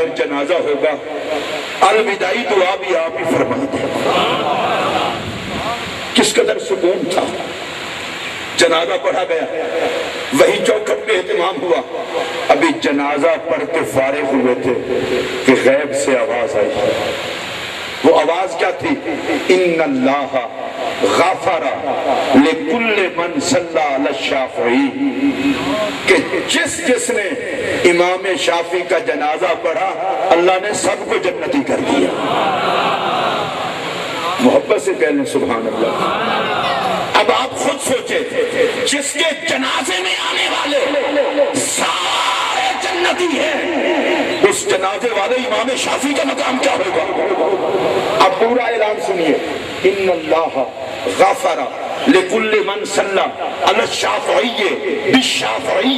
باہر جنازہ ہوگا، الوداعی دعا بھی آپ ہی فرما دیں۔ کس قدر سکون تھا۔ جنازہ پڑھا گیا، وہی چوکھٹ پہ اہتمام ہوا، ابھی جنازہ پڑھ کے فارغ ہوئے تھے کہ غیب سے آواز آئی۔ وہ آواز کیا تھی؟ ان اللہ غفر لکل من صلی علی الشافعی، کہ جس نے امام شافعی کا جنازہ پڑھا اللہ نے سب کو جنتی کر دیا۔ محبت سے کہہ لیں سبحان اللہ۔ اب آپ خود سوچیں، جس کے جنازے میں آنے والے سارے جنتی ہیں، اس جنازے والے امام شافعی کا مقام کیا ہوگا؟ اب پورا اعلان سنیے، ان اللہ غفر لکل من صلی علی الشافعی بالشافعی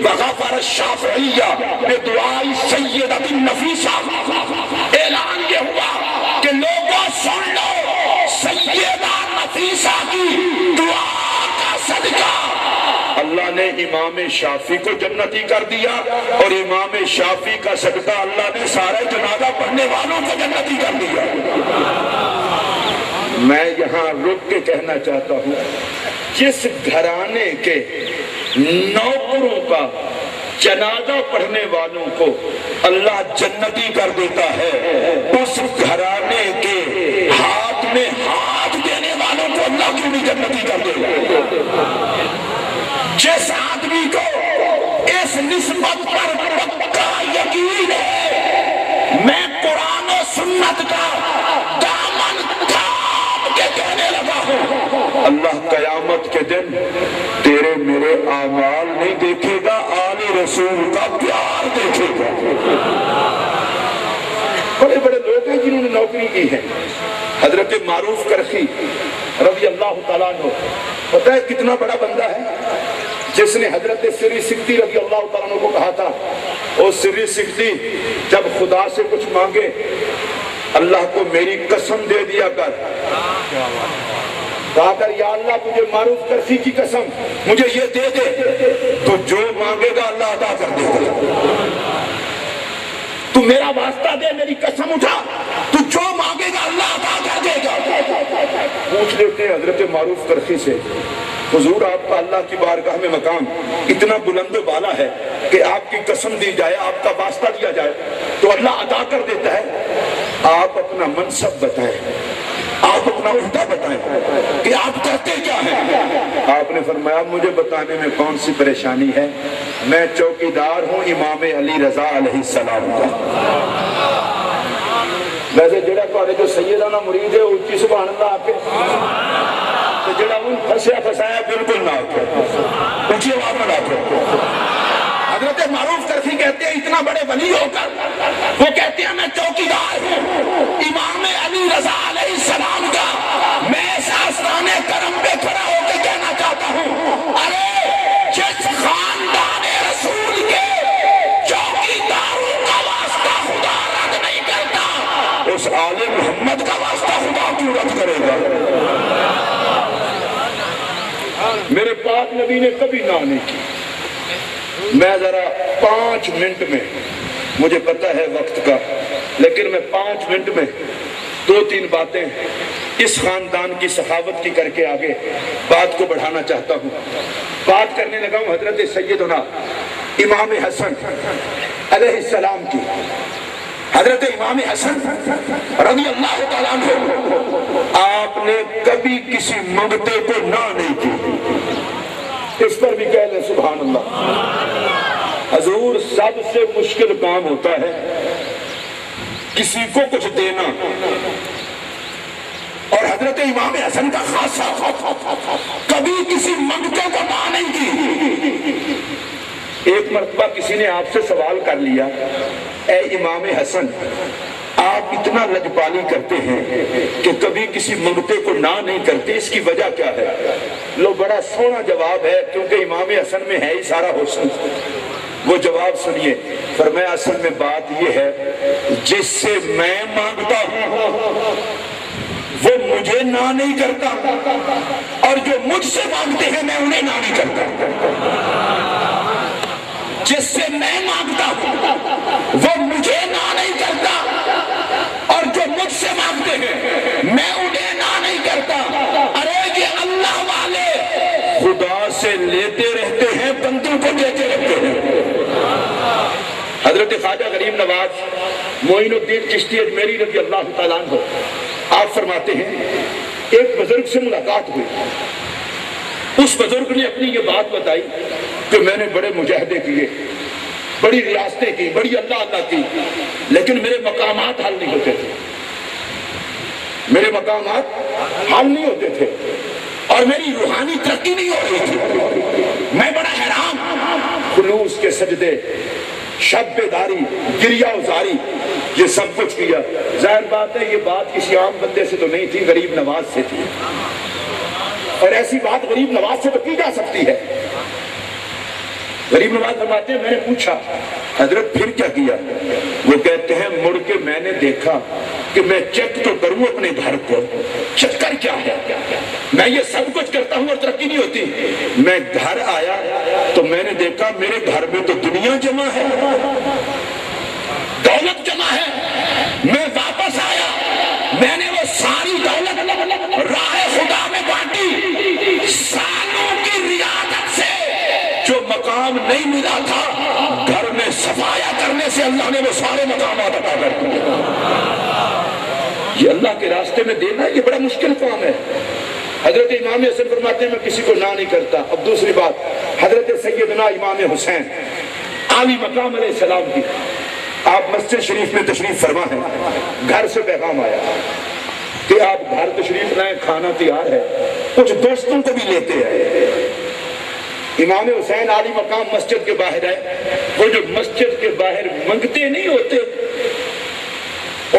وغفر الشافعی بدعاء سیدۃ النفیسہ۔ اعلان یہ ہوا کہ لوگوں سن لو، سیدہ نفیسہ کی دعا کا صدقہ اللہ نے امام شافعی کو جنتی کر دیا، اور امام شافعی کا صدقہ اللہ نے سارے جنازہ پڑھنے والوں کو جنتی کر دیا۔ میں یہاں رک کے کہنا چاہتا ہوں، جس گھرانے کے نوکروں کا جنازہ پڑھنے والوں کو اللہ جنتی کر دیتا ہے، اس گھرانے کے ہاتھ میں ہاتھ دینے والوں کو اللہ کیوں نہیں جنتی کر دے گا؟ جس آدمی کو اس نسبت پر پکا یقین ہے، میں قرآن و سنت کا دامن تھام کے کہنے لگا ہوں، اللہ قیامت کے دن تیرے میرے اعمال نہیں دیکھے گا، آل رسول کا پیار دیکھے گا۔ بڑے بڑے لوگ ہیں جنہوں نے نوکری کی ہے۔ حضرت معروف کرخی رضی اللہ تعالیٰ عنہ، پتہ ہے کتنا بڑا بندہ ہے، جس نے حضرت سری سکتی رضی اللہ تعالیٰ عنہ کو کہا تھا، او سری سکتی جب خدا سے کچھ مانگے اللہ کو میری قسم دے دیا کر، کہا کر یا اللہ تجھے معروف کرسی کی قسم مجھے یہ دے دے، تو جو مانگے گا اللہ عطا کر دے گا۔ تو میرا واسطہ دے، میری قسم اٹھا، تو جو مانگے گا اللہ عطا کر دے گا۔ پوچھ لیتے ہیں حضرت معروف کرخی سے، حضور آپ کا اللہ کی بارگاہ میں مقام اتنا بلند و بالا ہے کہ آپ کی قسم دی جائے، آپ کا واسطہ دیا جائے تو اللہ عطا کر دیتا ہے، آپ اپنا منصب بتائیں، آپ اپنا عہدہ بتائیں کہ آپ کرتے کیا ہیں؟ آپ نے فرمایا مجھے بتانے میں کون سی پریشانی ہے، میں چوکیدار ہوں امام علی رضا علیہ السلام کا۔ ویسے جڑا تھوڑے جو سیدانہ مرید ہے اونچی سبحان اللہ آپ کے، تو جڑا ان پھنسیا پھنسایا بالکل نہ ہو، اونچی آواز میں ڈاکو۔ حضرت معروف کرخی کہتے ہیں اتنا بڑے ولی ہو کر وہ کہتے ہیں میں چوکیدار ہوں امام علی رضا علیہ السلام کا، میں اس آستانے کرم پہ کھڑا ہو کے کہنا چاہتا ہوں، ارے جس خاندان رسول کے چوکیداروں کا واسطہ خدا رد نہیں کرتا، اس آل محمد کا واسطہ خدا کیوں رد کرے گا؟ میرے پاک نبی نے کبھی نہ نہیں کی۔ میں ذرا 5 منٹ میں، مجھے پتہ ہے وقت کا، لیکن میں 5 منٹ میں 2-3 باتیں اس خاندان کی سخاوت کی کر کے آگے بات کو بڑھانا چاہتا ہوں۔ بات کرنے لگا ہوں حضرت سیدنا امام حسن علیہ السلام کی۔ حضرت امام حسن رضی اللہ تعالیٰ عنہ، آپ نے کبھی کسی منگتے کو نہ نہیں کی، اس پر بھی کہہ لیں سبحان اللہ۔ حضور سب سے مشکل کام ہوتا ہے کسی کو کچھ دینا، اور حضرت امام حسن کا خاصہ کبھی کسی منگتے کو نہ نہیں کی۔ ایک مرتبہ کسی نے آپ سے سوال کر لیا، اے امام حسن آپ اتنا لجپالی کرتے ہیں کہ کبھی کسی منگتے کو نہ نہیں کرتے، اس کی وجہ کیا ہے؟ لو بڑا سونا جواب ہے، کیونکہ امام حسن میں ہے ہی سارا حسن۔ وہ جواب سنیے، فرمایا اصل میں بات یہ ہے جس سے میں مانگتا ہوں وہ مجھے نہ نہیں کرتا، اور جو مجھ سے مانگتے ہیں میں انہیں نہ نہیں کرتا۔ جس سے میں مانگتا ہوں وہ مجھے نہ لیتے رہتے ہیں، بندوں کو دیتے رہتے ہیں۔ حضرت خواجہ غریب نواز معین الدین چشتی اجمیری رضی اللہ تعالیٰ عنہ آپ فرماتے ہیں ایک بزرگ سے ملاقات ہوئی، اس بزرگ نے اپنی یہ بات بتائی کہ میں نے بڑے مجاہدے کیے، بڑی ریاستیں کی، بڑی اللہ اللہ کی، لیکن میرے مقامات حل نہیں ہوتے تھے، میرے مقامات حل نہیں ہوتے تھے اور میری روحانی ترقی نہیں ہو رہی تھی، میں بڑا حیران، خلوص کے سجدے، شب بیداری، گریہ ازاری، یہ سب کچھ کیا۔ ظاہر بات ہے یہ بات کسی عام بندے سے تو نہیں تھی، غریب نواز سے تھی، اور ایسی بات غریب نواز سے تو کی جا سکتی ہے۔ غریب نواز فرماتے ہیں میں نے پوچھا حضرت پھر کیا کیا؟ وہ کہتے ہیں مڑ کے میں نے دیکھا کہ میں چیک تو کروں اپنے گھر کو، چکر کیا ہے، میں یہ سب کچھ کرتا ہوں اور ترقی نہیں ہوتی۔ میں گھر آیا تو میں نے دیکھا میرے گھر میں تو دنیا جمع ہے، دولت جمع ہے۔ میں واپس آیا، میں نے وہ ساری دولت راہ خدا میں بانٹی، سالوں کی ریاضت سے جو مقام نہیں ملا تھا گھر میں صفایا کرنے سے اللہ نے وہ سارے مقامات عطا کر دیے۔ یہ اللہ کے راستے میں دینا یہ بڑا مشکل کام ہے۔ حضرت امام حسن فرماتے ہیں میں کسی کو نہ نہیں کرتا۔ اب دوسری بات، حضرت سیدنا امام حسین عالی مقام علیہ السلام کی آپ مسجد شریف میں تشریف فرما ہے، گھر سے پیغام آیا کہ آپ گھر تشریف لائیں، کھانا تیار ہے، کچھ دوستوں کو بھی لیتے ہیں۔ امام حسین عالی مقام مسجد کے باہر آئے، وہ جو مسجد کے باہر منگتے نہیں ہوتے،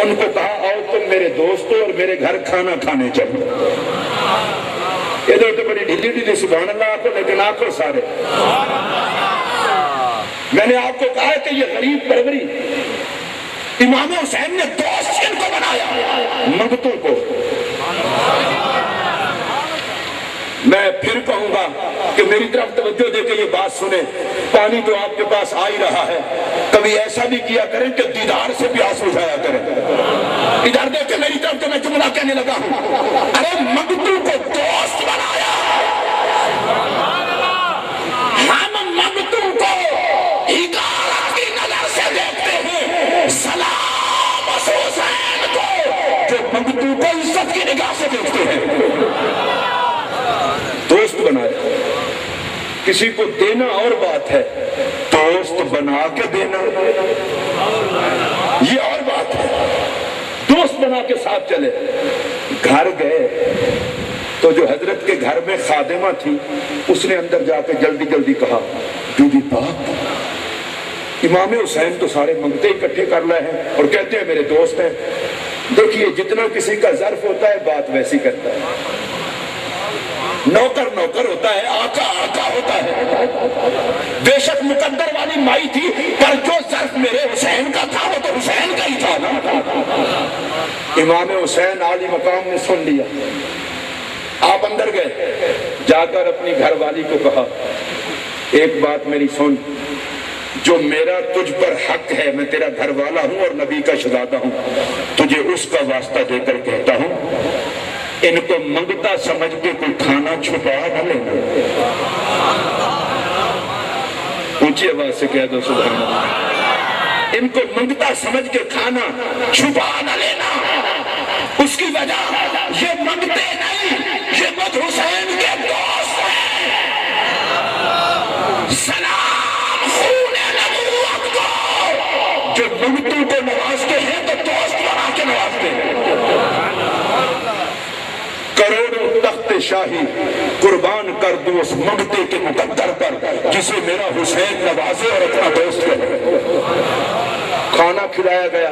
ان کو کہا آؤ تم میرے دوستوں اور میرے گھر کھانا کھانے چلو۔ ادھر تو بڑی ڈھیلی ڈھیلی سبحان اللہ آپ کو، لیکن آپ کو سارے میں نے آپ کو کہا کہ یہ غریب پروری امام حسین نے دوست ان کو بنایا، منگتوں کو۔ میں پھر کہوں گا کہ میری طرف توجہ دے کے یہ بات سنیں، پانی تو آپ کے پاس آ ہی رہا ہے، کبھی ایسا بھی کیا کریں کہ دیدار سے پیاس بجھایا کریں۔ ادھر دیکھ کے میری طرف، کہ میں جملہ کہنے لگا ہوں، ارے منگتوں کو دوست بنایا، ہم منگتوں کو حقارت کی نظر سے دیکھتے ہیں، سلام اس حسین کو جو منگتوں کو عزت کی نگاہ سے دیکھتے ہیں۔ دوست بنایا، کسی کو دینا اور بات ہے، دوست بنا کے دینا یہ اور بات ہے۔ دوست بنا کے ساتھ چلے، گھر گئے تو جو حضرت کے گھر میں خادمہ تھی اس نے اندر جا کے جلدی جلدی کہا بی بی پاک امام حسین تو سارے منگتے اکٹھے کر لائے ہیں اور کہتے ہیں میرے دوست ہیں، دیکھیے جتنا کسی کا ظرف ہوتا ہے بات ویسی کرتا ہے، نوکر نوکر ہوتا ہے، آقا آقا ہوتا ہے۔ بے شک مقدر والی مائی تھی، پر جو ظرف میرے حسین کا تھا وہ تو حسین کا ہی تھا نا۔ امام حسین عالی مقام نے سن لیا، آپ اندر گئے، جا کر اپنی گھر والی کو کہا ایک بات میری سن، جو میرا تجھ پر حق ہے، میں تیرا گھر والا ہوں اور نبی کا شہزادہ ہوں، تجھے اس کا واسطہ دے کر کہتا ہوں ان کو منگتا سمجھ کے کوئی کھانا چھپا نہ لینا۔ اونچی آواز سے کہہ دو سبحان اللہ، ان کو منگتا سمجھ کے کھانا چھپا نہ لینا۔ اس کی وجہ یہ منگتے نہیں، یہ مجھ حسین کے دوست ہیں۔ سلام خون نبوت کو، جو منگتوں کو نوازتے ہیں تو دوست بنا کے نوازتے ہیں۔ کروڑوں تخت شاہی قربان کر دو اس منگتے کے مقدر پر جسے میرا حسین نوازے اور اپنا دوست ہے۔ کھانا کھلایا گیا،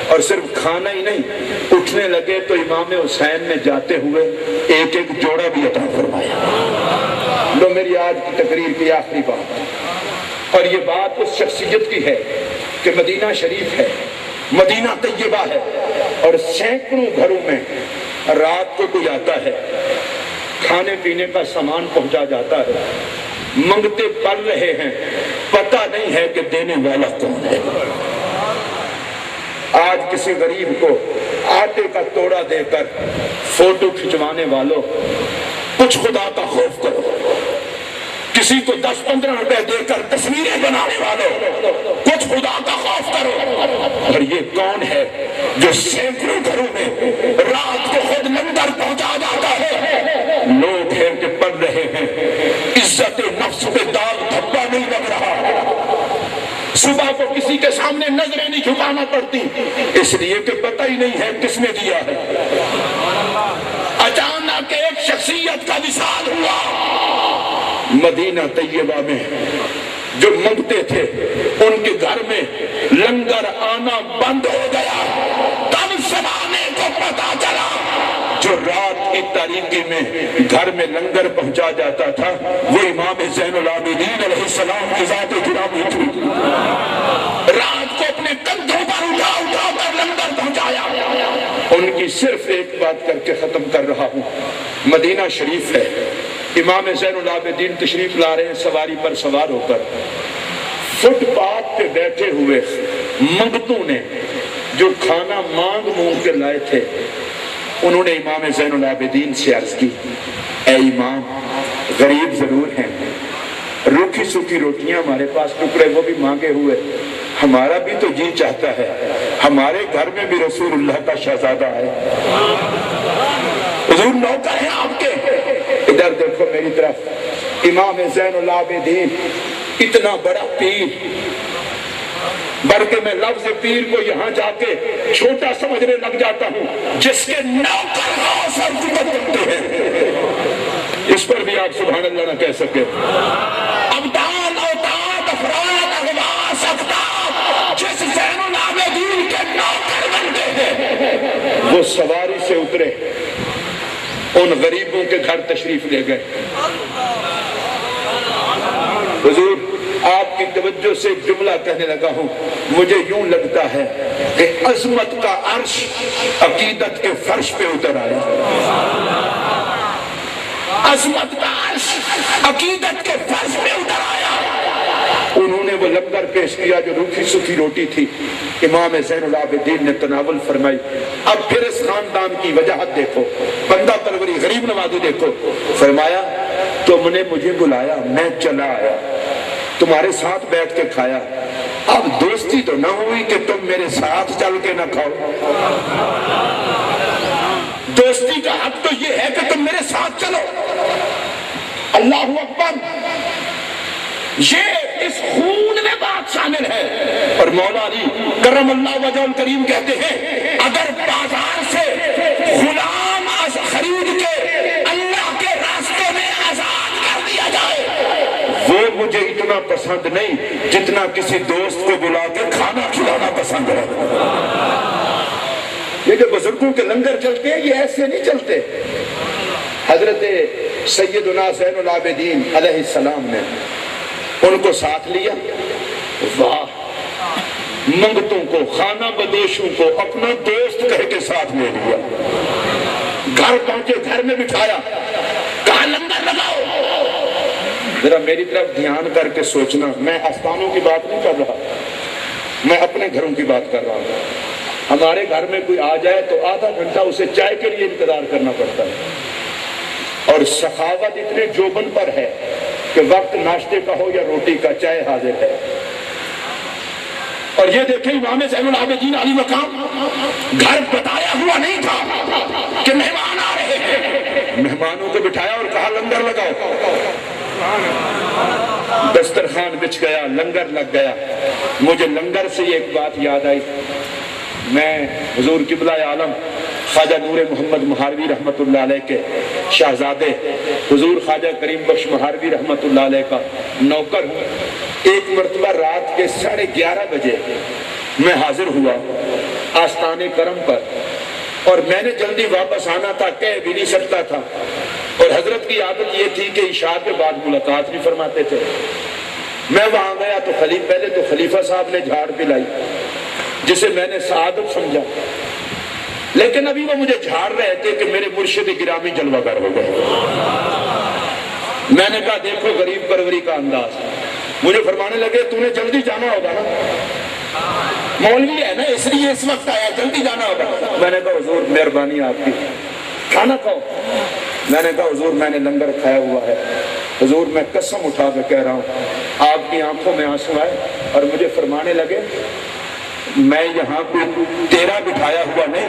اور صرف کھانا ہی نہیں، اٹھنے لگے تو امام حسین نے جاتے ہوئے ایک ایک جوڑا بھی عطا فرمایا۔ لو میری آج کی تقریر کی آخری بات، اور یہ بات اس شخصیت کی ہے کہ مدینہ شریف ہے، مدینہ طیبہ ہے، اور سینکڑوں گھروں میں رات کو کوئی آتا ہے، کھانے پینے کا سامان پہنچا جاتا ہے، منگتے پڑ رہے ہیں، پتہ نہیں ہے کہ دینے والا کون ہے۔ آج کسی غریب کو آٹے کا توڑا دے کر فوٹو کھنچوانے والوں، کچھ خدا کا خوف کرو۔ کسی کو 10-15 روپے دے کر تصویریں بنانے والوں، کچھ خدا کا خوف کرو۔ اور یہ کون ہے جو سینکڑوں گھروں میں رات کو خود لنگر پہنچا جاتا ہے؟ لوگ ہیں کہ پڑھ رہے ہیں، عزت نفس پہ داغ دھبا نہیں لگ رہا، صبح کو کسی کے سامنے نظریں نہیں جھکانا پڑتی، اس لیے کہ پتہ ہی نہیں ہے کس نے دیا ہے۔ اچانک ایک شخصیت کا وصال ہوا مدینہ طیبہ میں، جو منگتے تھے ان کے گھر میں لنگر آنا بند ہو گیا۔ تب زمانے کو پتا چلا جو رات کی تاریکی میں گھر میں لنگر پہنچا جاتا تھا وہ امام زین العابدین علیہ السلام کی ذات گرامی تھی۔ رات کو اپنے کندھوں پر اٹھا کر لنگر پہنچایا۔ ان کی صرف ایک بات کر کے ختم کر رہا ہوں۔ مدینہ شریف ہے، امام زین العابدین تشریف لا رہے ہیں سواری پر سوار ہو کر، فٹ پاتھ پہ بیٹھے ہوئے منگتوں نے جو کھانا مانگ کے لائے تھے، انہوں نے امام زین العابدین سے عرض کی، اے امام، غریب ضرور ہیں، روکھی سوکھی روٹیاں ہمارے پاس ٹکڑے وہ بھی مانگے ہوئے، ہمارا بھی تو جی چاہتا ہے، ہمارے گھر میں بھی رسول اللہ کا شہزادہ ہے، حضور نوکر ہیں آپ کے۔ ادھر دیکھو میری طرف، امام زین العابدین اتنا بڑا پیر، بلکہ میں لفظ پیر کو یہاں جا کے چھوٹا سمجھنے لگ جاتا ہوں، جس کے نوکر غوث اور قطب بنتے ہیں، اس پر بھی آپ سبحان اللہ نہ کہہ سکے۔ ابدال اوتاد افراد اغواص افتاب جس زین العابدین کے نوکر بنتے ہیں، وہ سواری سے اترے، ان غریبوں کے گھر تشریف لے گئے۔ حضور آپ کی توجہ سے ایک جملہ کہنے لگا ہوں، مجھے یوں لگتا ہے کہ عظمت کا عرش عقیدت کے فرش پہ اتر آیا، عظمت کا عرش عقیدت کے فرش پہ اتر آیا۔ انہوں نے وہ لنگر پیش کیا جو روکھی سوکھی روٹی تھی، امام زین العابدین نے تناول فرمائی۔ اب پھر اس خاندان کی وجاہت دیکھو، بندہ پروری غریب نوازی دیکھو۔ فرمایا تم نے مجھے بلایا، میں چلا آیا، تمہارے ساتھ بیٹھ کے کھایا، اب دوستی تو نہ ہوئی کہ تم میرے ساتھ چل کے نہ کھاؤ، دوستی کا حق تو یہ ہے کہ تم میرے ساتھ چلو۔ اللہ اکبر، یہ اس خون میں بات شامل ہے۔ اور مولا علی کرم اللہ وجہ الکریم کہتے ہیں اگر بازار سے غلام خرید کے اللہ کے راستے میں آزاد کر دیا جائے، وہ مجھے اتنا پسند نہیں جتنا کسی دوست کو بلا کے کھانا کھلانا پسند ہے۔ یہ جو بزرگوں کے لنگر چلتے ہیں یہ ایسے نہیں چلتے۔ حضرت سیدنا زین العابدین علیہ السلام نے ان کو ساتھ لیا، واہ، منگتوں کو، خانہ بدوشوں کو اپنا دوست کہہ کے ساتھ لے لیا، گھر پہنچے، گھر میں بٹھایا، کہا لنگر لگاؤ۔ ذرا میری طرف دھیان کر کے سوچنا، میں آستانوں کی بات نہیں کر رہا، میں اپنے گھروں کی بات کر رہا ہوں۔ ہمارے گھر میں کوئی آ جائے تو آدھا گھنٹہ اسے چائے کے لیے انتظار کرنا پڑتا ہے، اور سخاوت اتنے جوبن پر ہے کہ وقت ناشتے کا ہو یا روٹی کا، چائے حاضر ہے۔ اور یہ دیکھیں امام زین العابدین علی مقام، گھر بتایا ہوا نہیں تھا کہ مہمان آ رہے ہیں، مہمانوں کو بٹھایا اور کہا لنگر لگاؤ۔ دسترخوان بچھ گیا، لنگر لگ گیا۔ مجھے لنگر سے ایک بات یاد آئی، میں حضور قبلہ عالم خواجہ نور محمد مہاروی رحمت اللہ علیہ کے شہزادے حضور خواجہ کریم بخش مہاروی رحمت اللہ علیہ کا نوکر ہوں۔ ایک مرتبہ رات کے 11:30 بجے میں حاضر ہوا آستانے کرم پر، اور میں نے جلدی واپس آنا تھا، کہہ بھی نہیں سکتا تھا، اور حضرت کی عادت یہ تھی کہ عشاء کے بعد ملاقات بھی فرماتے تھے۔ میں وہاں گیا تو پہلے تو خلیفہ صاحب نے جھاڑ پلائی جسے میں نے سعادت سمجھا، لیکن ابھی وہ مجھے جھاڑ رہے تھے کہ میرے مرشد گرامی جلوہ گر ہو گئے۔ میں نے کہا دیکھو غریب پروری کا انداز، مجھے فرمانے لگے تو نے جلدی جانا ہوگا نا، مولوی ہے نا اس لیے اس وقت آیا، جلدی جانا ہوگا۔ میں نے کہا حضور مہربانی آپ کی، کھانا کھاؤ۔ میں نے کہا حضور میں نے لنگر کھایا ہوا ہے۔ حضور میں قسم اٹھا کے کہہ رہا ہوں، آپ کی آنکھوں میں آنسو آئے اور مجھے فرمانے لگے میں یہاں پہ تیرا بٹھایا ہوا نہیں،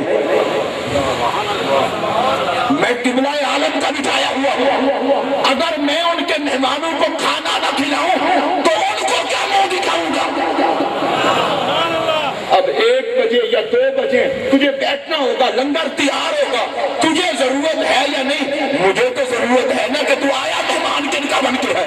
میں قبلہ عالم کا بٹھایا ہوا ہوں، اگر میں ان کے مہمانوں کو کھانا نہ کھلاؤں تو ان کو کیا منہ دکھاؤں گا؟ اب 1 بجے یا 2 بجے تجھے بیٹھنا ہوگا، لنگر تیار ہوگا، تجھے ضرورت ہے یا نہیں؟ مجھے تو ضرورت ہے نا کہ تو آیا مہمان کن کا بن کے ہے۔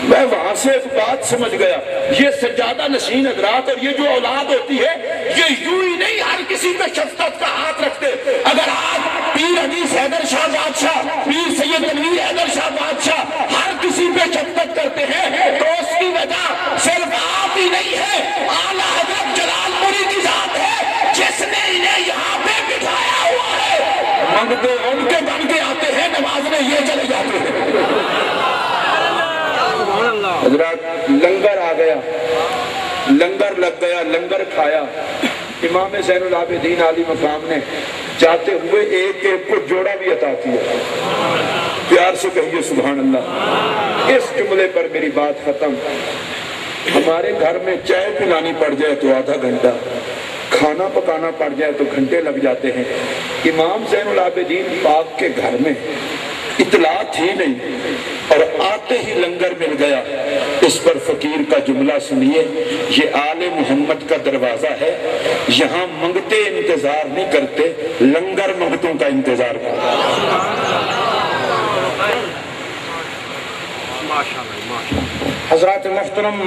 میں وہاں سے ایک بات سمجھ گیا، یہ سجادہ نشین حضرات اور یہ جو اولاد ہوتی ہے یہ یوں ہی نہیں ہر کسی پہ شفقت کا ہاتھ رکھتے۔ اگر آپ پیر حدیث حیدر شاہ بادشاہ، پیر سید تنویر حیدر شاہ بادشاہ ہر کسی پہ شفقت کرتے ہیں تو اس کی وجہ صرف آپ ہی نہیں ہے، اعلیٰ حضرت جلال پوری کی ذات ہے جس نے انہیں یہاں پہ بٹھایا ہوا ہے۔ منگتے ان کے بن کے آتے ہیں، نمازنے یہ چلے جاتے ہیں۔ حضرات لنگر آ گیا، لنگر لگ گیا، لنگر کھایا۔ امام زین العابدین علی مقام نے جاتے ہوئے ایک ایک کو جوڑا بھی عطا کیا۔ پیار سے کہیے سبحان اللہ۔ اس جملے پر میری بات ختم۔ ہمارے گھر میں چائے پلانی پڑ جائے تو آدھا گھنٹہ، کھانا پکانا پڑ جائے تو گھنٹے لگ جاتے ہیں۔ امام زین العابدین پاک کے گھر میں اطلاع تھی نہیں اور آتے ہی لنگر مل گیا۔ اس پر فقیر کا جملہ سنیے، یہ آل محمد کا دروازہ ہے، یہاں منگتے انتظار نہیں کرتے، لنگر منگتوں کا انتظار کرتے۔ حضرات محترم،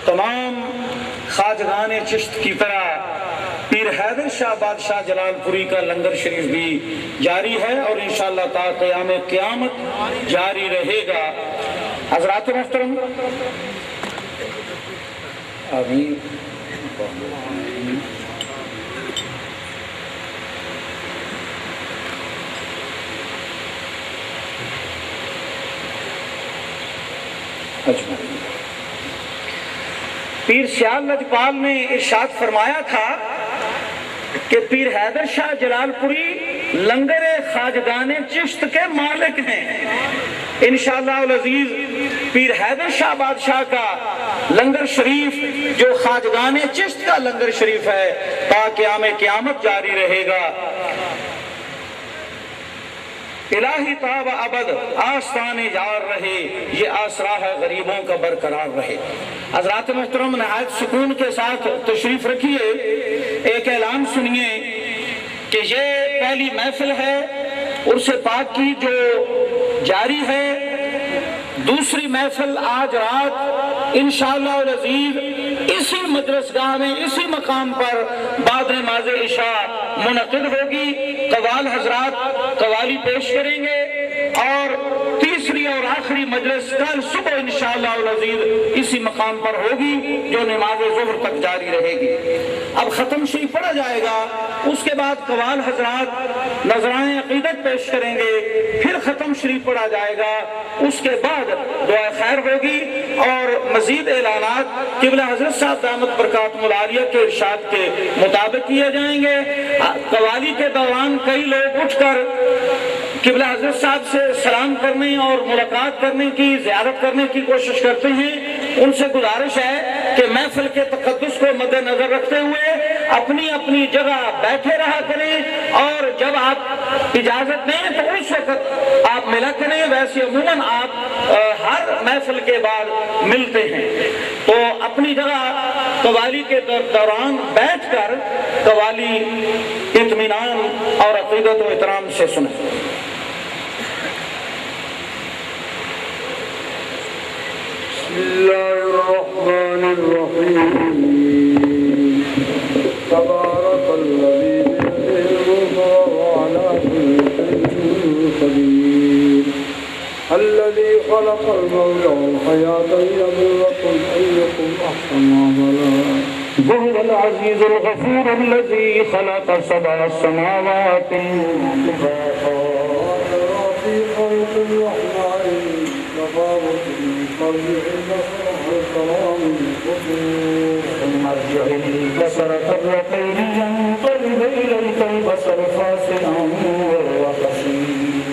تمام خواجگان چشت کی طرح پیر حیدر شاہ بادشاہ جلال پوری کا لنگر شریف بھی جاری ہے اور انشاءاللہ تا قیام قیامت جاری رہے گا۔ حضرات محترم، آمین۔ پیر سیال لجپال نے ارشاد فرمایا تھا کہ پیر حیدر شاہ جلال پوری لنگر خواجگان چشت کے مالک ہیں۔ انشاءاللہ العزیز پیر حیدر شاہ بادشاہ کا لنگر شریف جو خواجگان چشت کا لنگر شریف ہے تا قیام قیامت جاری رہے گا۔ الہی تا و ابد آستان جار رہے، یہ آسرا ہے غریبوں کا برقرار رہے۔ حضرات محترم، نہایت سکون کے ساتھ تشریف رکھیے، ایک اعلان سنیے کہ یہ پہلی محفل ہے عرس پاک کی جو جاری ہے۔ دوسری محفل آج رات انشاءاللہ العزیز اسی مجلس گاہ میں اسی مقام پر بعد نماز عشاء منعقد ہوگی۔ قوال حضرات قوالی پیش کریں گے اور تیسری اور آخری مجلس کل صبح انشاءاللہ العزیز اسی مقام پر ہوگی جو نماز ظہر تک جاری رہے گی۔ اب ختم شریف پڑھا جائے گا، اس کے بعد قوال حضرات نذرائن عقیدت پیش کریں گے، پھر ختم شریف پڑھا جائے گا، اس کے بعد دعا خیر ہوگی اور مزید اعلانات قبلہ حضرت صاحب دامت برکاتہ العالیہ کے ارشاد کے مطابق کیے جائیں گے۔ قوالی کے دوران کئی لوگ اٹھ کر قبلہ حضرت صاحب سے سلام کرنے اور ملاقات کرنے کی، زیارت کرنے کی کوشش کرتے ہیں، ان سے گزارش ہے کہ محفل کے تقدس کو مد نظر رکھتے ہوئے اپنی اپنی جگہ بیٹھے رہا کریں اور جب آپ اجازت دیں تو اس وقت آپ ملا کریں۔ ویسے عموماً آپ ہر محفل کے بعد ملتے ہیں، تو اپنی جگہ قوالی کے دوران بیٹھ کر قوالی اطمینان اور عقیدت و احترام سے سنیں۔ بسم اللہ الرحمن الرحیم، تبارک الذی بیدہ الملک وهو علی کل شیء قدیر، الذی خلق الموت والحیاة ليبلوکم ایکم احسن عملا، وهو العزیز الغفور الذی خلق سبع السماوات طباقا وأنزل في خلق الرحمن تفاوت ثم ارجع البصر كرتين ينقلب إليك البصر خاسئا وهو حسير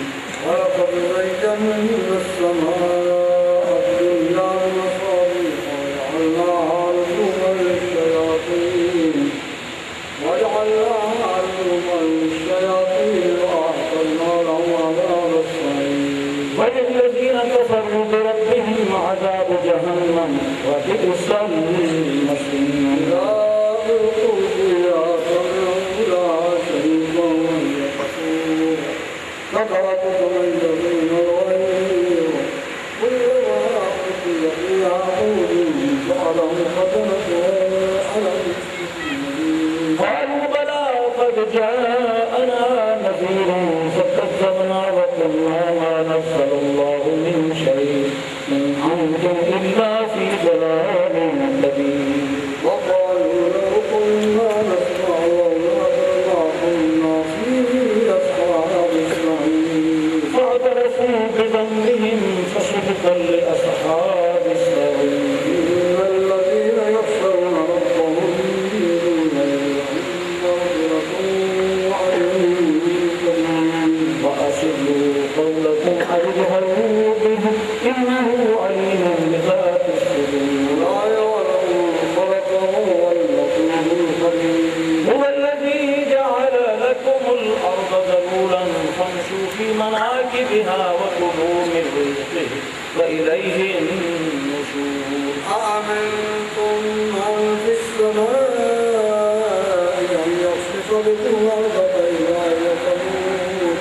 السماء أن يخسف بكم الأرض فإذا هي تمور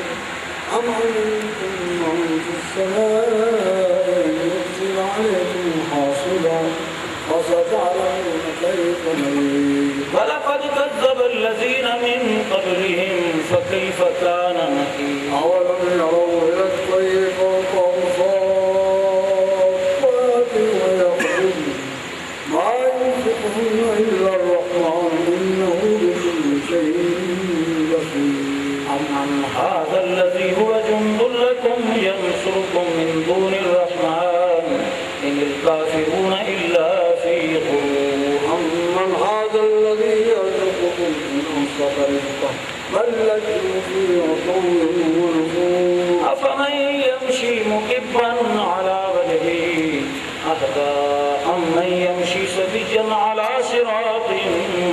أم أمنتم من في السماء أن يرسل عليكم حاصبا فستعلمون كيف نذير ولقد كذب الذين من قبلهم فكيف كان نكير أولم يروا إلى الطير فوقهم صافات ويقبضن ما يمسكهن إلا الرحمن إنه بكل شيء بصير أم هذا الذي هو جند لكم ينصركم من دون الرحمن إن الكافرون إلا في غرور أمن هذا الذي يرزقكم إن أمسك رزقه بل لجوا في عتو ونفور أفمن يمشي مكبا على وجهه أهدى أمن يمشي سويا على صراط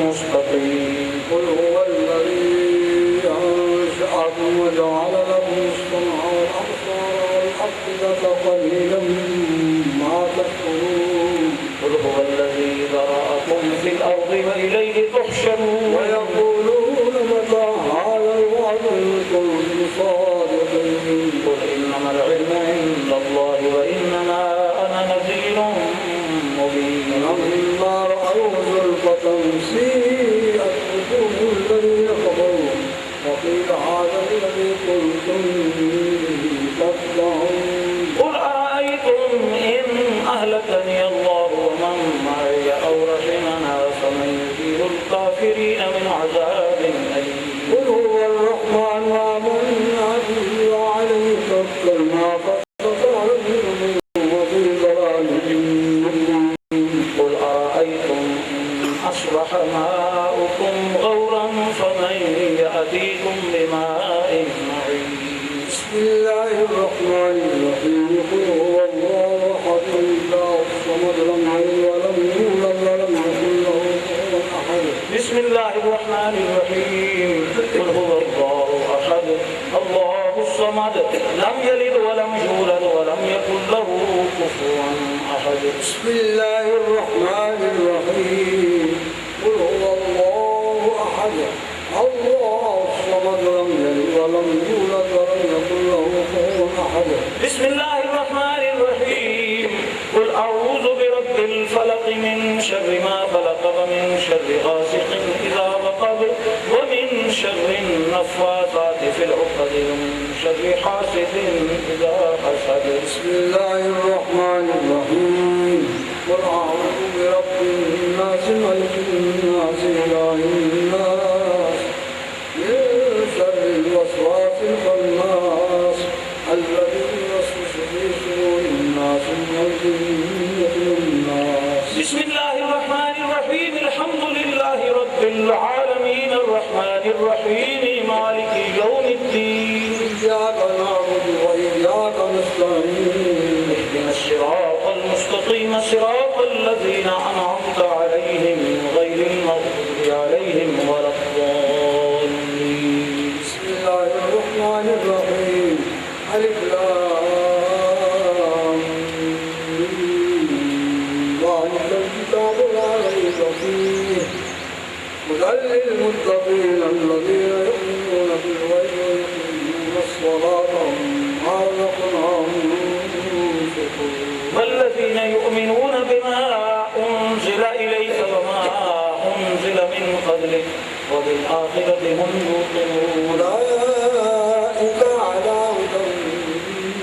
مستقيم قل هو الذي أنشأكم وجعل لكم السمع والأبصار والأفئدة قليلا ما تشكرون قل هو الذي ذرأكم في الأرض وإليه تحشرون ويقولون متى هذا الوعد إن كنتم صادقين قل إنما العلم عند الله وإنما أنا نذير مبين فلما رأوه زلفة سيئت وجوه الذين كفروا وقيل هذا الذي قلتم به تدعون قل أرأيتم إن أهلكني الله ومن معي أو رحمنا فمن يجير الكافرين من عذاب أليم قل هو الرحمن آمنا به وعليه توكلنا فاستطعنا منه وفي ضلال مبين قل أرأيتم إن أصبح ماؤكم غورا فمن يأتيكم بماء معين بسم الله الرحمن الرحيم قل هو الله أحد الله الصمد لم يلد ولم يولد ولم يكن له كفوا أحد بسم الله الرحمن الرحيم قل هو الله أحد الله الصمد لم يلد ولم يولد ولم يكن له كفوا أحد بسم الله الرحمن الرحيم قل هو الله أحد الله الصمد لم يلد ولم يولد ولم يكن له كفوا أحد بسم الله الرحمن الرحيم قل أعوذ برب الفلق من شر ما خلق ومن شر غاسق إذا وقب ومن شر النفاثات في العقد ومن شر حاسد إذا حسد بسم الله الرحمن الرحيم قل أعوذ برب الناس ملك الناس إله الناس من شر الوسواس الخناس الذي يوسوس في صدور الناس من الجنة والناس بسم الله الرحمن الرحيم الحمد لله رب العالمين الرحمن الرحيم مالك يوم الدين إياك نعبد وإياك نستعين اهدنا الصراط المستقيم صراط الذين أنعمت عليهم غير المغضوب عليهم ولا الضالين بسم الله الرحمن الرحيم ألف لام ميم ذلك الكتاب لا ريب فيه هدى للمتقين الذين يؤمنون بالغيب ويقيمون الصلاة ومما رزقناهم ينفقون والذين يؤمنون بما أنزل إليك وما أنزل من قبلك وبالآخرة هم يوقنون أولئك على هدى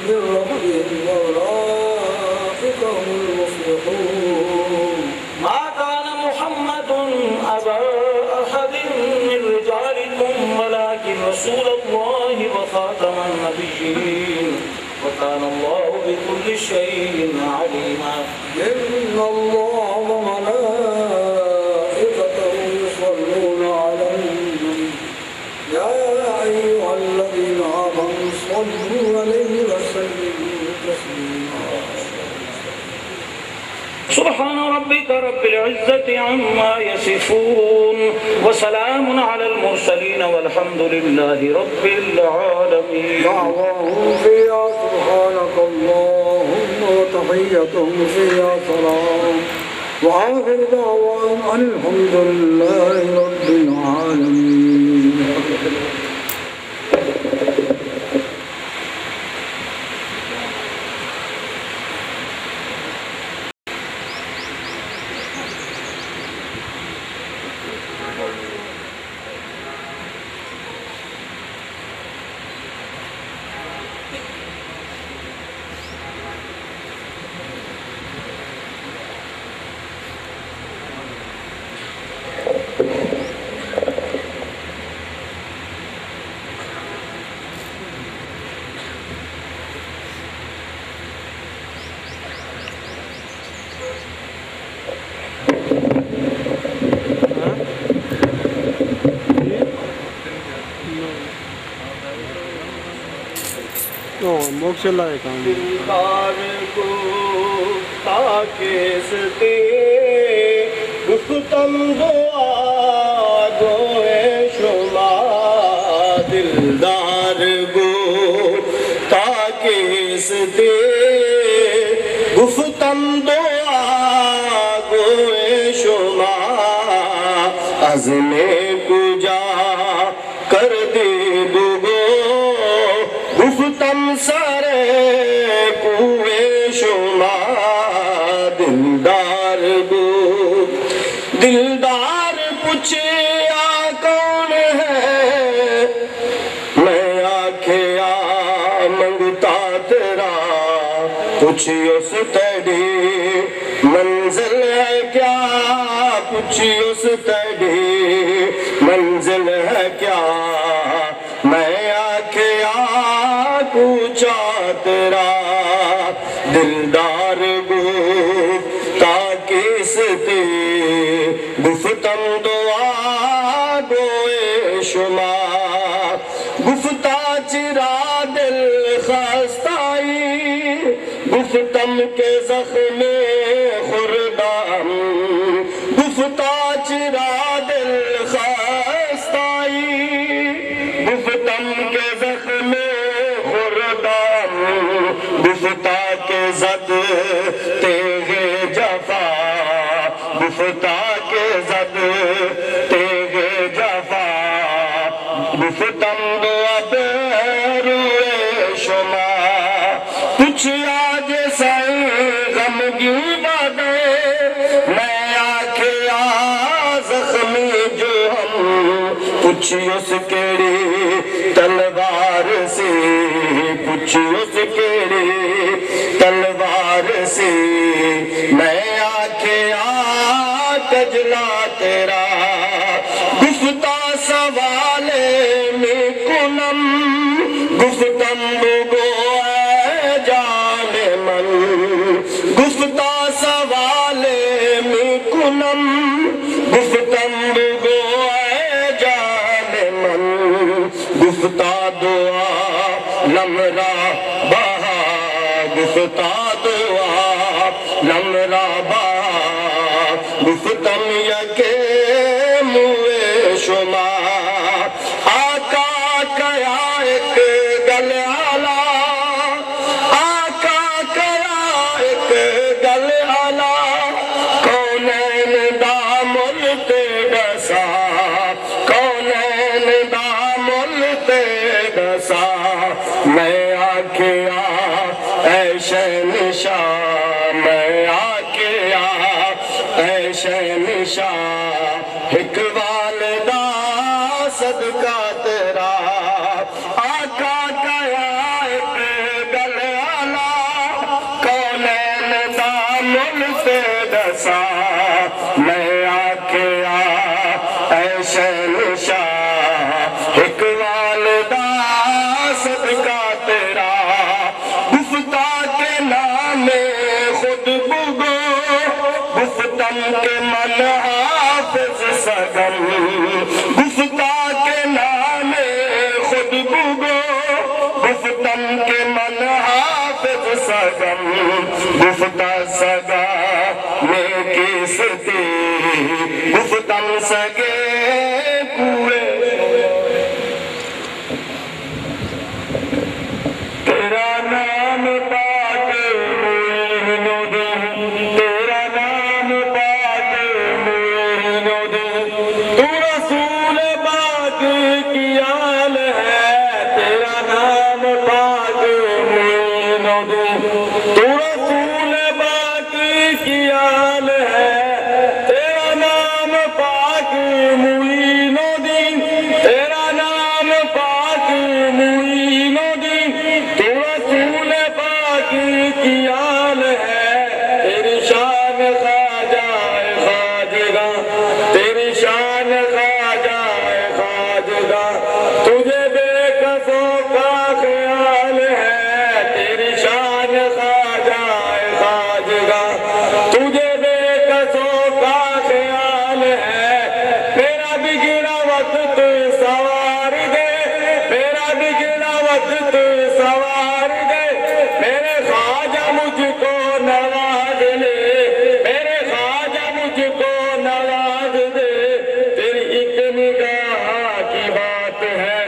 من ربهم وأولئك هم المفلحون ما كان محمد أبا أحد من رجالكم ولكن رسول الله وخاتم النبيين وكان الله بكل شيء عليما إن الله وملائكته يصلون على النبي يا أيها الذين آمنوا صلوا عليه وسلموا تسليما سبحان ربك رب العزة عما يصفون وسلام على المرسلين والحمد لله رب العالمين دعواهم فيها سبحانك اللهم وتحيتهم فيها سلام وآخر دعوانا أن الحمد لله رب العالمين. دلدار کو تاکستے گفتم دعا گوئے شما دلدار گو تاکستے گفتم دعا گوئے شما عزم کجا کر دے دگو گفتم سارے کوئے شما دلدار گو دلدار پوچھیا کون ہے میں آکھیا منگتا تیرا پوچھیو ستڑی منزل ہے کیا پوچھیو ستڑی منزل ہے کیا میں آکھیا پوچھا تیرا دلدار گو تاکستے گفتم دعا گوئے شما گفتا چرا دل خستائی گفتم کے زخم خوردام گفتا چرا دل خستائی گفتم کے زخم خوردام گفتا کے زد تیغ جفا گفتا کے زد تیغ جفا گفتم دو اب روئے شما کچھ آج سائیں غمگی بادے میں آکھیا زخمی جو ہم پوچھیو سکیڑی تلوار سے پوچھیو سکیڑی تلوار سے میں آکھیا کجلا تیرا گفتا سوالے میں کنم گفتم بگو اے جان من گفتا سوالے میں کنم گفتم بگو اے جان من گفتا دعا نمرا بہا گفتا دعا نمرا بہا گفتم یکے موے شما آقا کیا ایک گل آلا آقا کیا ایک گل آلا کونین دا ملتے ڈسا کونین دا ملتے ڈسا میں آکھیا اے شہنشاہ میں آکھیا اے شہنشاہ ایک والدہ صدقہ تیرا آقا کیا ایک گل آلا کونین دا ملتے ڈسا میں آکھیا اے شہنشاہ ایک والدہ صدقہ تیرا گفتا کے نام خود بگو گفتم کے من حافظ سگم گفتا کے نام خود بگو گفتم کے من حافظ سگم گفتا سگا میں کستی گفتم سگے کوئے تیرا نام پاک تیرا نام پاک تیری شان خواجہ ہے خواجہ، تجھے بے کسوں کا خیال ہے، تیری شان خواجہ ہے خواجہ، تجھے بے کسوں کا خیال ہے، میرا بگڑا وقت سوار دے، میرا بگڑا وقت سوار دے، میرے خواجہ مجھ کو نواز لے، میرے خواجہ مجھ کو نواز دے، تیری ایک نگاہ کی بات ہے،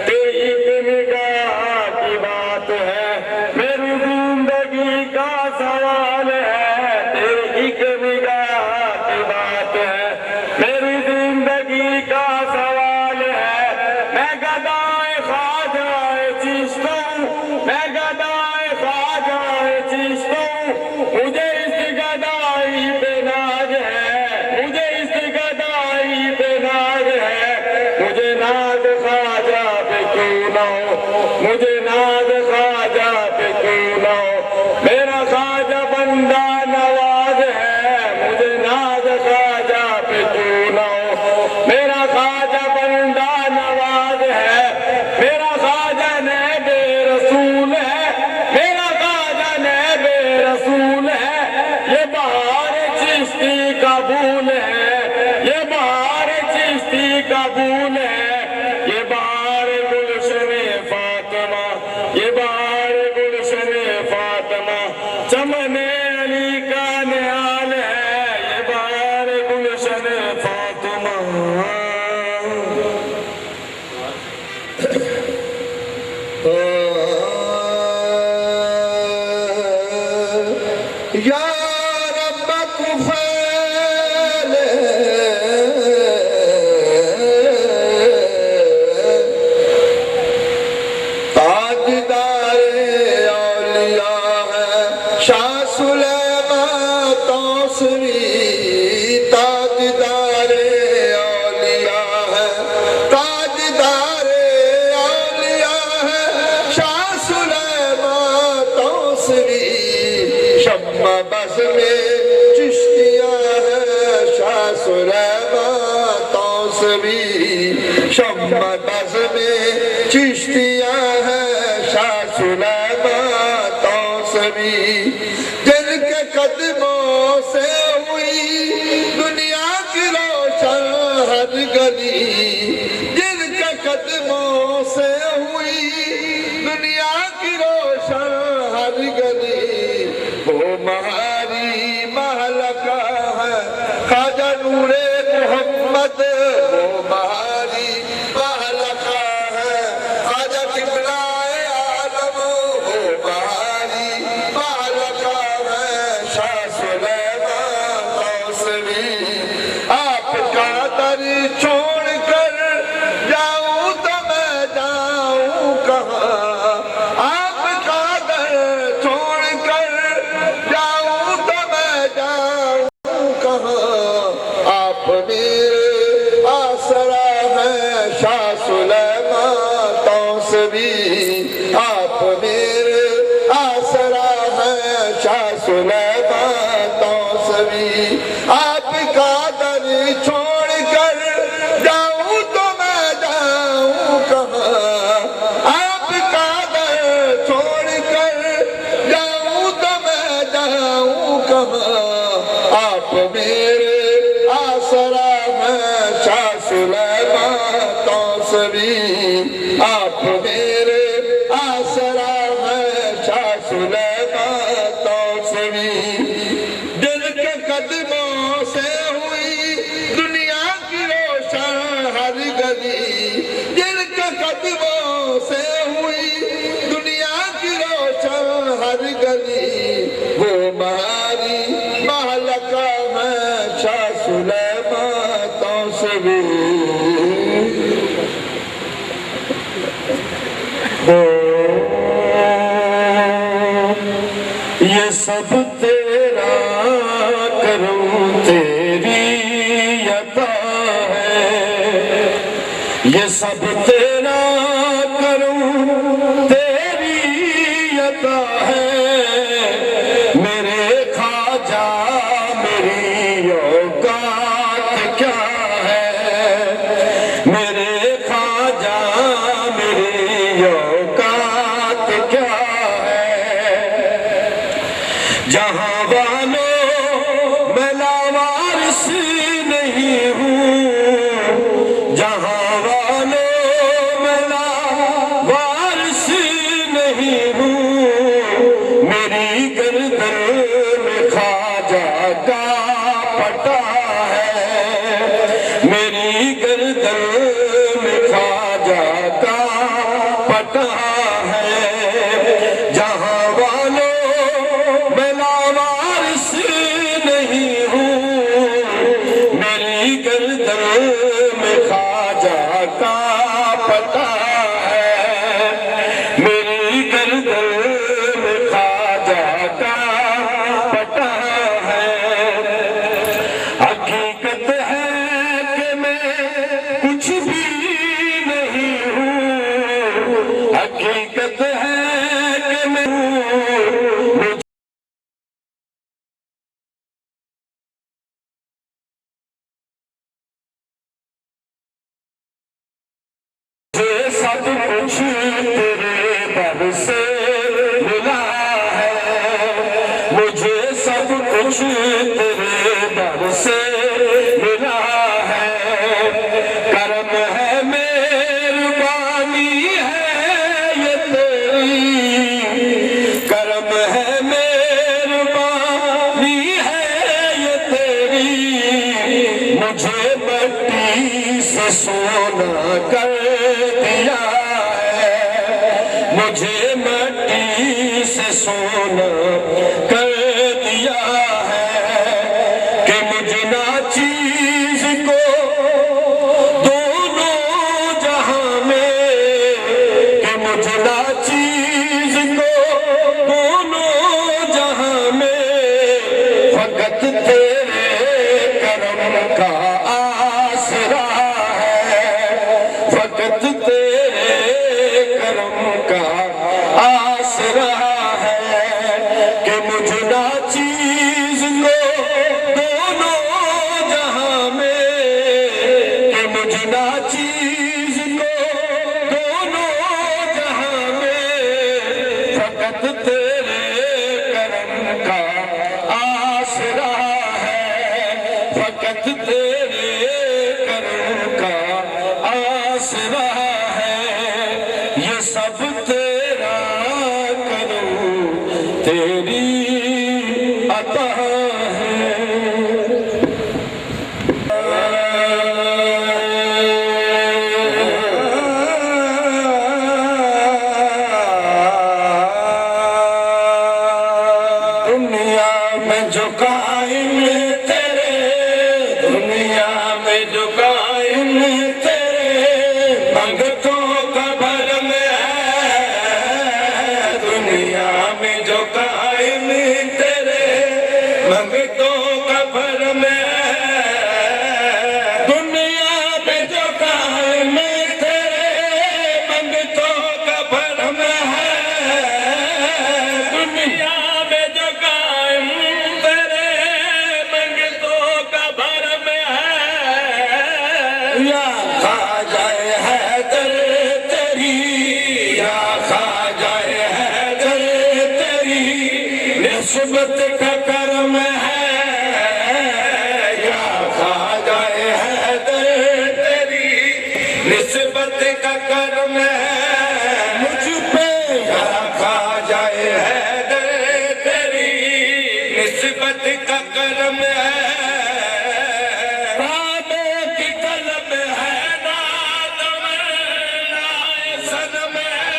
تیری ایک نگاہ کی بات ہے، میری زندگی کا سوال ہے، تیری ایک نگاہ کی بات ہے، میری زندگی کا سوال ہے، میں گدائے خواجہ چشتوں، میں گدائے خواجہ چشتوں، مجھے اس گدائی پہ ناز ہے، مجھے اس گدائی پہ ناز ہے، مجھے ناز خواجہ پہ کیوں نہ ہو، مجھے ناز خواجہ پہ کیوں نہ ہو، میرا خواجہ بندہ نواز ہے، مجھے ناز خواجہ پہ کیوں نہ ہو، میرا خواجہ بندہ نواز ہے، میرا خواجہ نائب رسول ہے، میرا خواجہ نائب رسول ہے، یہ بہار چشتی قبول ہے، یہ بہار چشتی قبول ہے، یہ بہار گلشن فاطمہ، یہ بہار گلشن فاطمہ، چمن علی کا نہال ہے، یہ بہار گلشن فاطمہ۔ یا رب کفیل تاجدار اولیاء ہے شاہ سلیمان توسری، تاجدار اولیاء ہے، تاجدار اولیاء ہے شاہ سلیمان توسری، شمع بس میں چشتیاں ہے شاہ سلیمان توسری، شمع بس میں چشتیاں ہے شاہ سلیمان توسری، جن کے قدموں سے ہوئی دنیا کی روشن ہر گلی، جن کے قدموں سے ہوئی دنیا کی روشن ہر گلی، وہ مہاری مہلکہ ہے خواجہ نور محمد، وہ مہاری مہلکہ ہے خواجہ قبلۂ عالم، وہ مہاری مہلکہ ہے شاہ سلیمان توسری، آپ کا در چھوڑ کر جاؤں تو میں جاؤں کہاں، آپ کا در چھوڑ کر جاؤں تو میں جاؤں کہاں، آپ میرے آسرا ہیں شاہ سلیمان توسری، آپ میرے آسرا ہیں شاہ سلیمان توسری، آپ کا در چھوڑ کر جاؤں تو میں جاؤں کہاں، آپ کا در چھوڑ کر جاؤں تو میں جاؤں کہاں، آپ میرے آسرا ہیں شاہ سلیمان توسری، آپ میرے آسرا ہیں شاہ سلیمان توسری، دل کے قدموں سے ہوئی دنیا کی روشن ہر گلی، دل کے قدموں سے ہوئی دنیا کی روشن ہر گلی، وہ مہاری مہلکہ ہے شاہ سلیمان توسری، یہ سب تیرا کرم تیری عطا ہے، یہ سب تیرا کرم تیری عطا ہے، میرے خواجہ میری اوقات کیا جہاں والوں میں وارث نہیں ہوں، میری گردن میں خواجہ کا پٹا ہے، میری گردن میں خواجہ کا پٹا ہے، جہاں والوں میں وارث نہیں ہوں، میری گردن میں خواجہ کا پٹا ہے، میری گردن میں خواجہ کا پٹا ہے۔ حقیقت ہے کہ میں کچھ بھی نہیں ہوں، حقیقت ہے کہ میں سب کچھ تیرے در سے ملا ہے، مجھے سب کچھ تیرے در سے ملا ہے، کرم ہے مہربانی ہے یہ تیری، کرم ہے مہربانی ہے یہ تیری، مجھے مٹی سے سونا کر دیا ہے، مجھے مٹی سے سونا کر دیا ہے، کہ مجھ ناچیز کو دونوں جہاں میں، کہ مجھ ناچیز کو دونوں جہاں میں، فقط تیرے کرم کا آسرا ہے، فقط تیرے کرم کا آسرا ہے، کہ مجھ ناچیز کو دونوں جہاں میں، کہ مجھ ناچیز کو دونوں جہاں میں، فقط تیرے کرم کا آسرا ہے، فقط تیرے کرم کا آسرا ہے، یہ سب تیرا کرم تیری عطا ہے۔ دنیا میں جو قائم تیرے، دنیا میں جو قائم تیرے منگتوں کا بھرم ہے، دنیا میں جو قائم تیرے منگتوں کا بھرم ہے، دنیا میں جو قائم تیرے منگتوں کا بھرم ہے، دنیا میں جو قائم تیرے منگتوں کا بھرم ہے، یا خواجہ حیدر تیری، یا خواجہ حیدر تیری نسبت کا کرم ہے، یا خواجہ حیدر تیری نسبت کا کرم ہے، مجھ پہ یا خواجہ حیدر تیری نسبت کا کرم ہے، کعبے کی طلب ہے نا تمنا صنم ہے،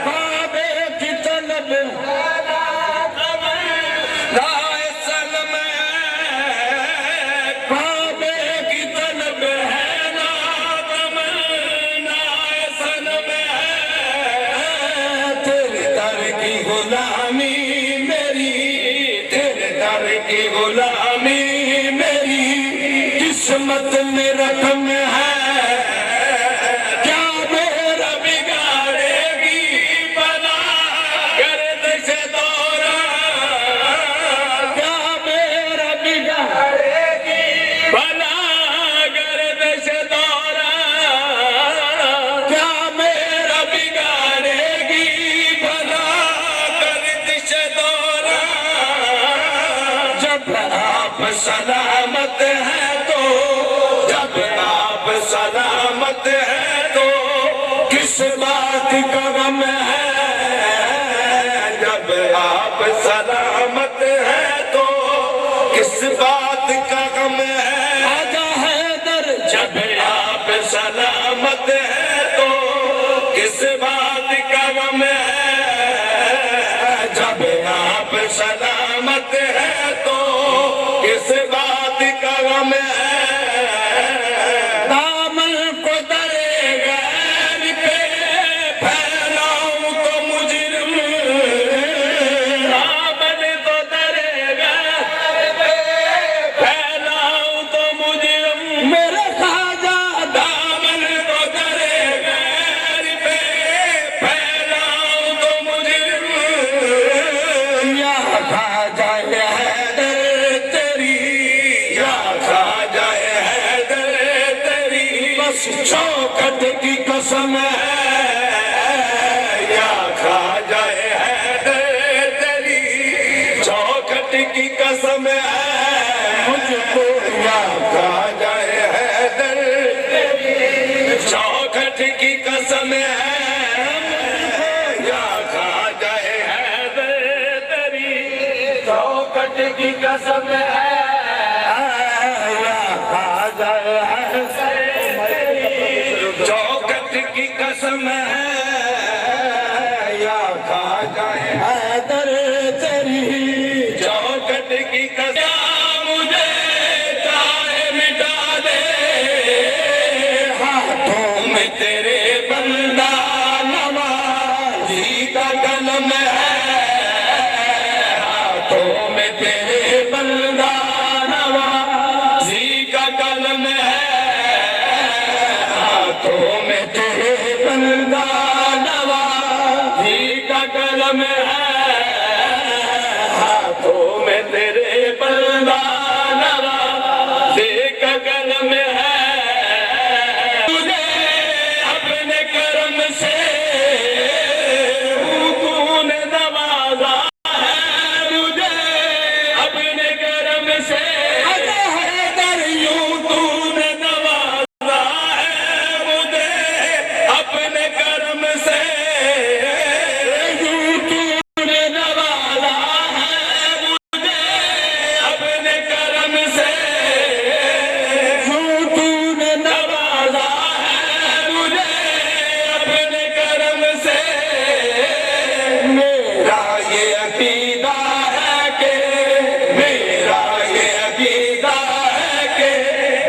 کعبے کی طلب ہے نا تمنا صنم ہے، کعبے کی طلب ہے نا تمنا صنم ہے، تیرے در کی غلامی میری، تیرے در کی غلامی میری قسمت میں رقم ہے، کیا میرا بگاڑے گی بنا گردش دورہ، کیا میرا بگاڑے گی بنا گردش دورہ، کیا میرا بگاڑے گی بنا گردش دورہ، جب آپ سلامت ہیں تو، جب جب آپ سلامت ہے تو کس بات کا غم ہے، جب آپ سلامت ہے تو کس بات کا غم ہے، خواجہ حیدر جب آپ سلامت ہے تو کس بات کا غم ہے، جب آپ سلامت ہے تو کس بات کا غم ہے، دامن کو درے غیر پہ پھیلاؤں تو مجرم، دامن کو درے غیر پہ پھیلاؤں تو مجرم، میرے خواجہ دامن کو درے غیر پہ پھیلاؤں تو مجرم، یا خواجہ حیدر تیری، یا خواجہ حیدر تیری بس چوکھٹ کی قسم ہے، یا خواجہ حیدر تیری چوکھٹ کی قسم ہے، مجھ کو یا خواجہ حیدر تیری چوکھٹ کی قسم ہے، یا خواجہ حیدر تیری چوکھٹ کی قسم ہے، چوکھٹ کی قسم ہے، یا خواجہ حیدر تیری چوکھٹ کی قسم، مجھے چاہے مٹا دے ہاتھوں میں تیرے بندہ نوازی کا قلم ہے، ہاتھوں میں تیرے بندہ نوازی کا قلم ہے، ہاتھوں میں تیرے بندہ نوازی کا قلم ہے، ہاتھوں میں تیرے بندہ نوازی کا قلم ہے، مجھے اپنے کرم سے تو نے نوازا ہے، مجھے اپنے کرم سے خواجہ حیدر یوں تو نے نوازا ہے، مجھے اپنے کرم سے یوں تو نے نوازا ہے، مجھے اپنے کرم سے یوں تو نے نوازا ہے، مجھے اپنے کرم سے، میرا یہ عقیدہ ہے کہ میرا یہ عقیدہ ہے کہ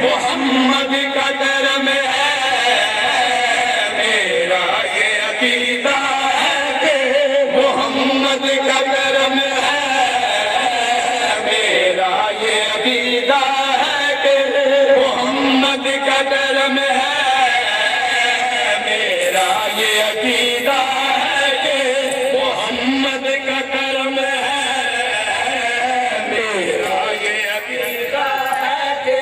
محمد کا کرم ہے، میرا یہ عقیدہ ہے کہ محمد کا کرم ہے، میرا یہ عقیدہ ہے کہ محمد کا کرم ہے، میرا یہ عقیدہ ہے کہ محمد کا کرم ہے، میرا یہ عقیدہ ہے کہ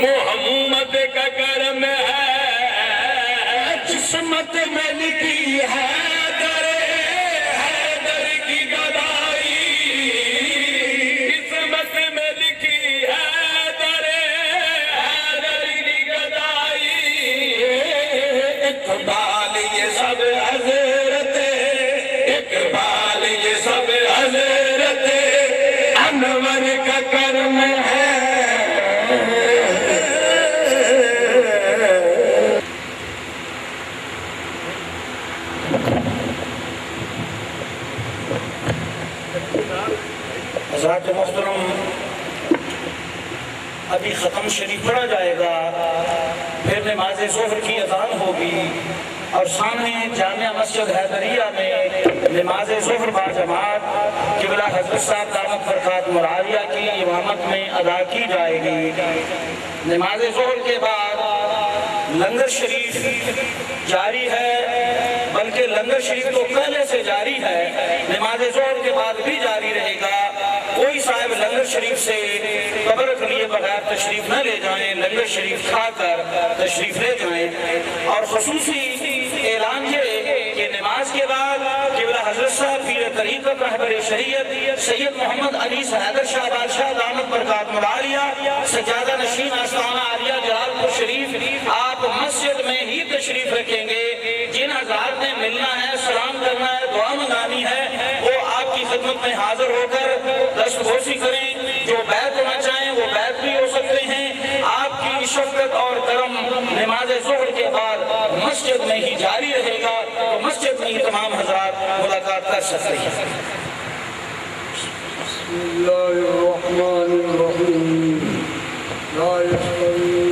محمد کا کرم ہے، قسمت میں لکھی ہے حیدر کی گدائی، قسمت میں لکھی ہے حیدر کی گدائی، اقبال یہ سب حضرت، اقبال یہ سب حضرت انور کا کرم ہے، حضرات محترم، ابھی ختم شریف پڑھا جائے گا، پھر نماز ظہر کی اذان ہوگی اور سامنے جامع مسجد حیدریہ میں نماز ظہر با جماعت قبلہ حضرت صاحب دامت برکات مرعیہ کی امامت میں ادا کی جائے گی۔ نماز ظہر کے بعد لنگر شریف جاری ہے، بلکہ لنگر شریف تو پہلے سے جاری ہے، نماز ظہر کے بعد بھی جاری رہے گا۔ کوئی صاحب لنگر شریف سے تبرک لیے بغیر تشریف نہ لے جائیں، لنگر شریف کھا کر تشریف لے جائیں۔ اور خصوصی اعلان یہ کہ نماز کے بعد قبلہ حضرت صاحب پیر طریقت رہبر شریعت سید محمد علی حیدر شاہ بادشاہ دامت برکات ملعالیہ سجادہ نشین آستانہ عالیہ جلال پور شریف ملنا ہے، سلام کرنا ہے، دعا منگانی ہے، وہ آپ کی خدمت میں حاضر ہو کر دستبوسی کریں۔ جو بیعت ہونا چاہیں وہ بیعت بھی ہو سکتے ہیں۔ آپ کی شفقت اور کرم نماز ظہر کے بعد مسجد میں ہی جاری رہے گا، تو مسجد میں ہی تمام حضرات ملاقات کر سکتے ہیں۔ بسم الله الرحمن الرحيم لا يستوي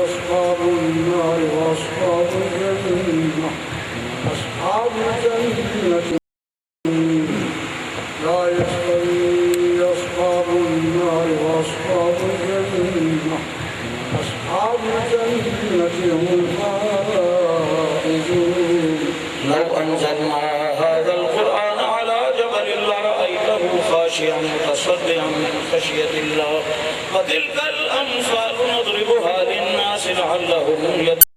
أصحاب النار وأصحاب الجنة أصحاب الجنة لا يستوي أصحاب النار وأصحاب الجنة أصحاب الجنة هم الفائزون لو أنزلنا هذا القرآن على جبل لرأيته خاشعا متصدعا من خشية الله وتلك الأمثال نضربها للناس لعلهم يتقون